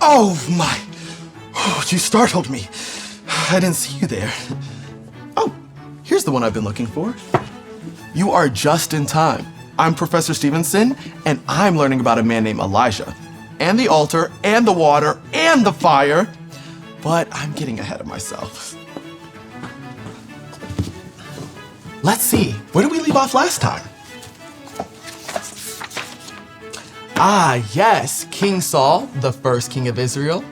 Oh my! Oh, you startled me. I didn't see you there. Oh, here's the one I've been looking for. You are just in time. I'm Professor Stevenson, and I'm learning about a man named Elijah. And the altar, and the water, and the fire. But I'm getting ahead of myself. Let's see, where did we leave off last time? Ah, yes, King Saul, the first king of Israel.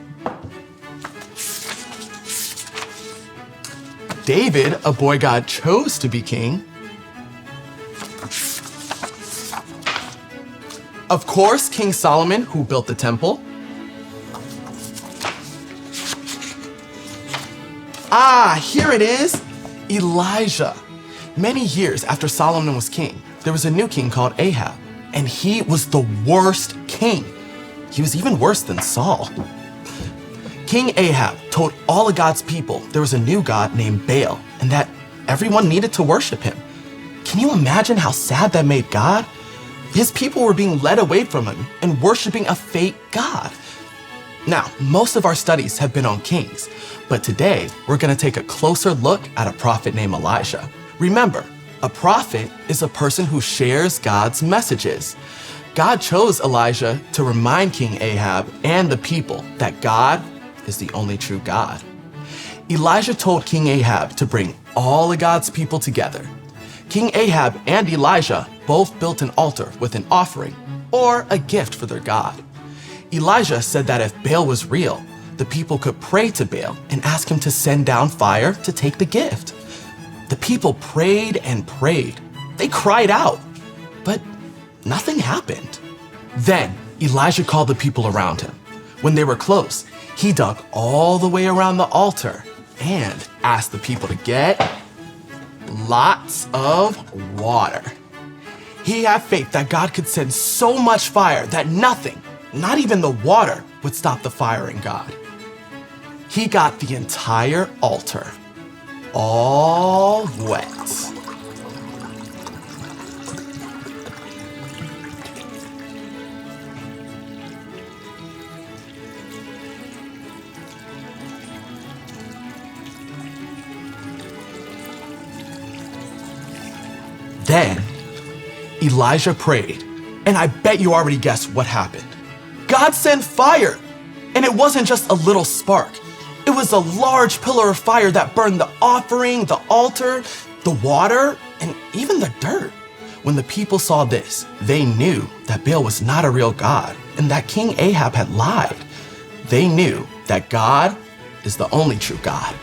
David, a boy God chose to be king. Of course, King Solomon, who built the temple. Ah, here it is, Elijah. Many years after Solomon was king, there was a new king called Ahab, and he was the worst king. He was even worse than Saul. King Ahab told all of God's people there was a new god named Baal, and that everyone needed to worship him. Can you imagine how sad that made God? His people were being led away from him and worshiping a fake god. Now, most of our studies have been on kings, but today we're going to take a closer look at a prophet named Elijah. Remember, a prophet is a person who shares God's messages. God chose Elijah to remind King Ahab and the people that God is the only true God. Elijah told King Ahab to bring all of God's people together. King Ahab and Elijah both built an altar with an offering or a gift for their God. Elijah said that if Baal was real, the people could pray to Baal and ask him to send down fire to take the gift. The people prayed and prayed. They cried out, but nothing happened. Then Elijah called the people around him. When they were close, he dug all the way around the altar and asked the people to get lots of water. He had faith that God could send so much fire that nothing, not even the water, would stop the fire in God. He got the entire altar all wet. Then Elijah prayed, and I bet you already guessed what happened. God sent fire, and it wasn't just a little spark. It was a large pillar of fire that burned the offering, the altar, the water, and even the dirt. When the people saw this, they knew that Baal was not a real God and that King Ahab had lied. They knew that God is the only true God.